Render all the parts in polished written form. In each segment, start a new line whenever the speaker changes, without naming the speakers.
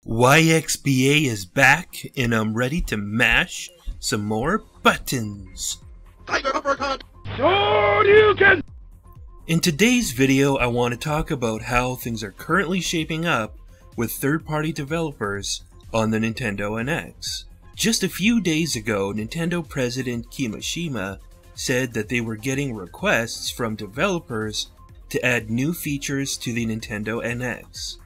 YXBA is back, and I'm ready to mash some more buttons. In today's video, I want to talk about how things are currently shaping up with third-party developers on the Nintendo NX. Just a few days ago, Nintendo President Kimishima said that they were getting requests from developers to add new features to the Nintendo NX.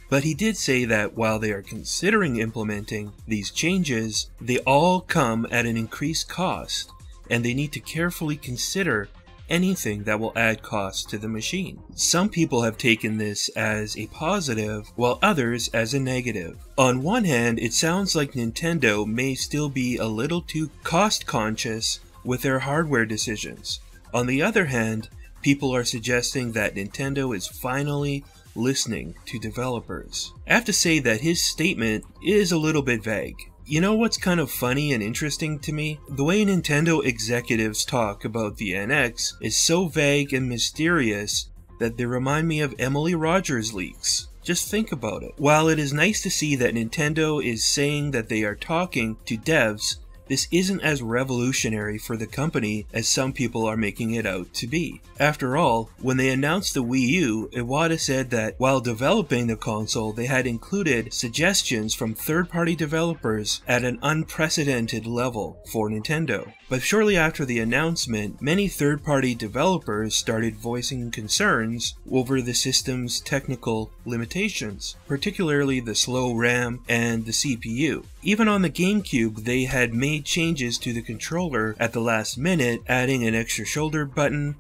But he did say that while they are considering implementing these changes, they all come at an increased cost, and they need to carefully consider anything that will add cost to the machine. Some people have taken this as a positive, while others as a negative. On one hand, it sounds like Nintendo may still be a little too cost-conscious with their hardware decisions. On the other hand, people are suggesting that Nintendo is finally listening to developers. I have to say that his statement is a little bit vague. You know what's kind of funny and interesting to me? The way Nintendo executives talk about the NX is so vague and mysterious that they remind me of Emily Rogers leaks. Just think about it. While it is nice to see that Nintendo is saying that they are talking to devs, this isn't as revolutionary for the company as some people are making it out to be. After all, when they announced the Wii U, Iwata said that while developing the console, they had included suggestions from third-party developers at an unprecedented level for Nintendo. But shortly after the announcement, many third-party developers started voicing concerns over the system's technical limitations, particularly the slow RAM and the CPU. Even on the GameCube, they had made changes to the controller at the last minute, adding an extra shoulder button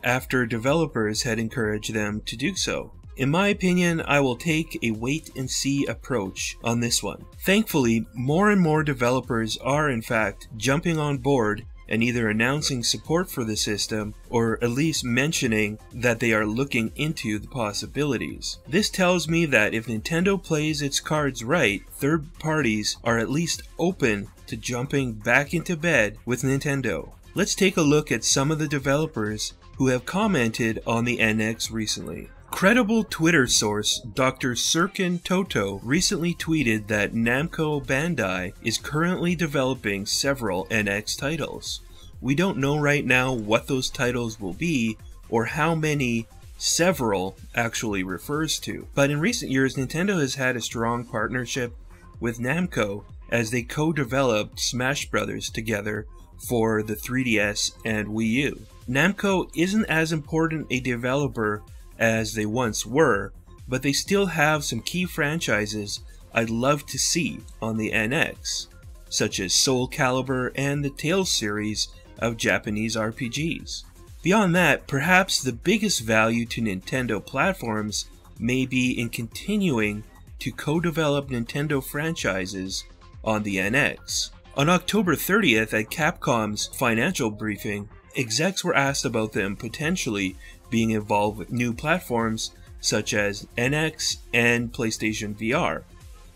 after developers had encouraged them to do so. In my opinion, I will take a wait-and-see approach on this one. Thankfully, more and more developers are in fact jumping on board and either announcing support for the system or at least mentioning that they are looking into the possibilities. This tells me that if Nintendo plays its cards right, third parties are at least open to jumping back into bed with Nintendo. Let's take a look at some of the developers who have commented on the NX recently. Credible Twitter source Dr. Sirkin Toto recently tweeted that Namco Bandai is currently developing several NX titles. We don't know right now what those titles will be or how many several actually refers to, but in recent years Nintendo has had a strong partnership with Namco as they co-developed Smash Bros. Together for the 3DS and Wii U. Namco isn't as important a developer as they once were, but they still have some key franchises I'd love to see on the NX, such as Soul Calibur and the Tales series of Japanese RPGs. Beyond that, perhaps the biggest value to Nintendo platforms may be in continuing to co-develop Nintendo franchises on the NX. On October 30th at Capcom's financial briefing, execs were asked about them potentially being involved with new platforms such as NX and PlayStation VR.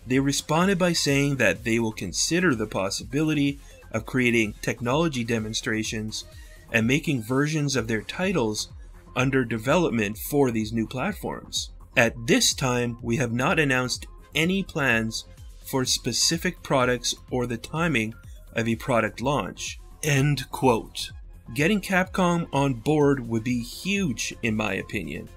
They responded by saying that they will consider the possibility of creating technology demonstrations and making versions of their titles under development for these new platforms. At this time, we have not announced any plans for specific products or the timing of a product launch. End quote. Getting Capcom on board would be huge in my opinion,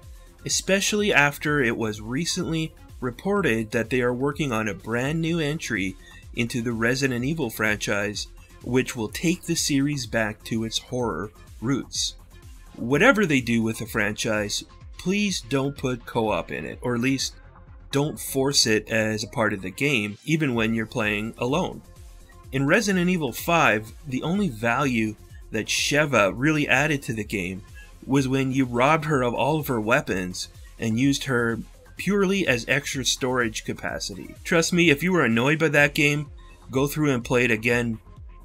especially after it was recently reported that they are working on a brand new entry into the Resident Evil franchise, which will take the series back to its horror roots. Whatever they do with the franchise, please don't put co-op in it, or at least don't force it as a part of the game, even when you're playing alone. In Resident Evil 5, the only value that Sheva really added to the game was when you robbed her of all of her weapons and used her purely as extra storage capacity. Trust me, if you were annoyed by that game, go through and play it again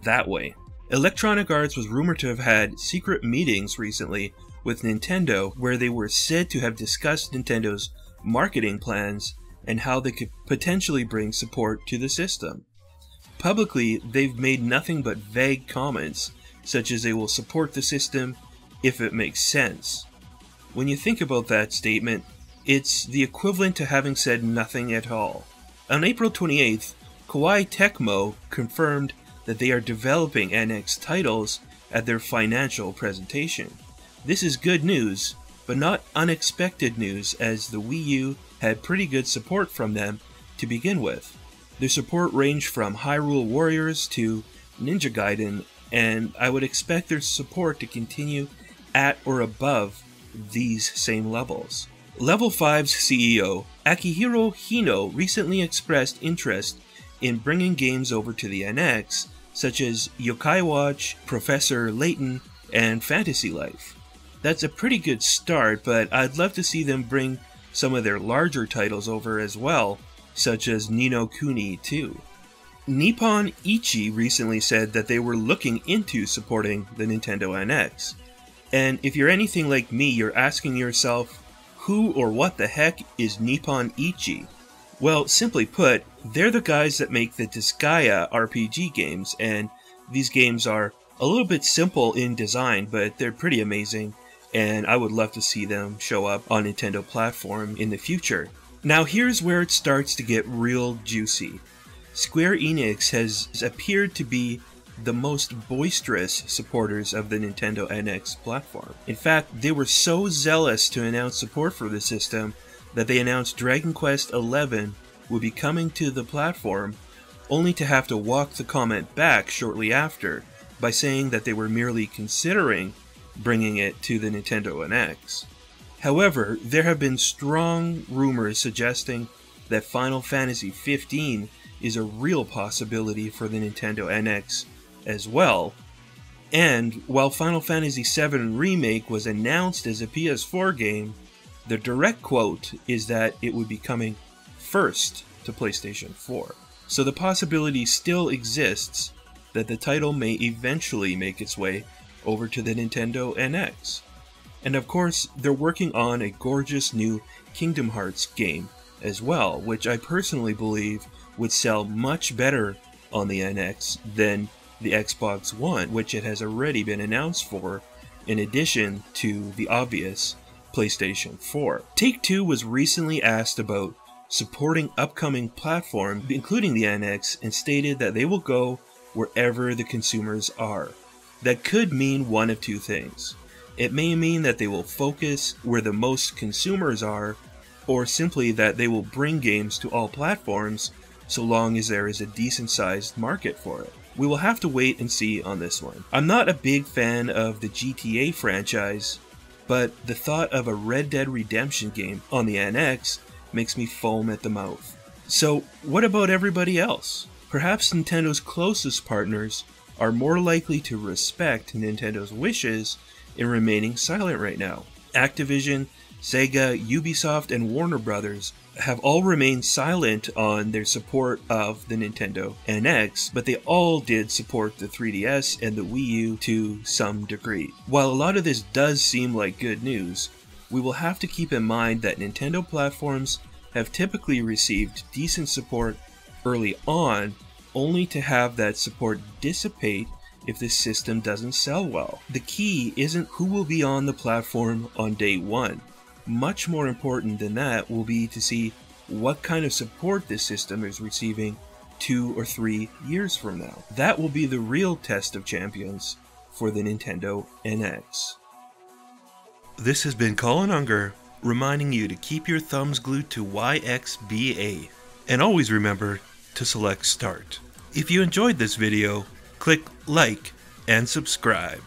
that way. Electronic Arts was rumored to have had secret meetings recently with Nintendo where they were said to have discussed Nintendo's marketing plans and how they could potentially bring support to the system. Publicly, they've made nothing but vague comments, such as they will support the system if it makes sense. When you think about that statement, it's the equivalent to having said nothing at all. On April 28th, Koei Tecmo confirmed that they are developing NX titles at their financial presentation. This is good news, but not unexpected news, as the Wii U had pretty good support from them to begin with. Their support ranged from Hyrule Warriors to Ninja Gaiden, and I would expect their support to continue at or above these same levels. Level 5's CEO, Akihiro Hino, recently expressed interest in bringing games over to the NX, such as Yokai Watch, Professor Layton, and Fantasy Life. That's a pretty good start, but I'd love to see them bring some of their larger titles over as well, such as Ni no Kuni 2. Nippon Ichi recently said that they were looking into supporting the Nintendo NX. And if you're anything like me, you're asking yourself, who or what the heck is Nippon Ichi? Well, simply put, they're the guys that make the Disgaea RPG games, and these games are a little bit simple in design, but they're pretty amazing, and I would love to see them show up on Nintendo platform in the future. Now here's where it starts to get real juicy. Square Enix has appeared to be the most boisterous supporters of the Nintendo NX platform. In fact, they were so zealous to announce support for the system that they announced Dragon Quest XI would be coming to the platform, only to have to walk the comment back shortly after by saying that they were merely considering bringing it to the Nintendo NX. However, there have been strong rumors suggesting that Final Fantasy XV is a real possibility for the Nintendo NX as well, and while Final Fantasy VII Remake was announced as a PS4 game, the direct quote is that it would be coming first to PlayStation 4. So the possibility still exists that the title may eventually make its way over to the Nintendo NX. And of course, they're working on a gorgeous new Kingdom Hearts game as well, which I personally believe would sell much better on the NX than the Xbox One, which it has already been announced for, in addition to the obvious PlayStation 4. Take-Two was recently asked about supporting upcoming platforms, including the NX, and stated that they will go wherever the consumers are. That could mean one of two things. It may mean that they will focus where the most consumers are, or simply that they will bring games to all platforms so long as there is a decent-sized market for it. We will have to wait and see on this one. I'm not a big fan of the GTA franchise, but the thought of a Red Dead Redemption game on the NX makes me foam at the mouth. So what about everybody else? Perhaps Nintendo's closest partners are more likely to respect Nintendo's wishes in remaining silent right now. Activision, Sega, Ubisoft, and Warner Brothers have all remained silent on their support of the Nintendo NX, but they all did support the 3DS and the Wii U to some degree. While a lot of this does seem like good news, we will have to keep in mind that Nintendo platforms have typically received decent support early on, only to have that support dissipate if the system doesn't sell well. The key isn't who will be on the platform on day one. Much more important than that will be to see what kind of support this system is receiving 2 or 3 years from now. That will be the real test of champions for the Nintendo NX. This has been Colin Unger, reminding you to keep your thumbs glued to YXBA, and always remember to select Start. If you enjoyed this video, click like and subscribe.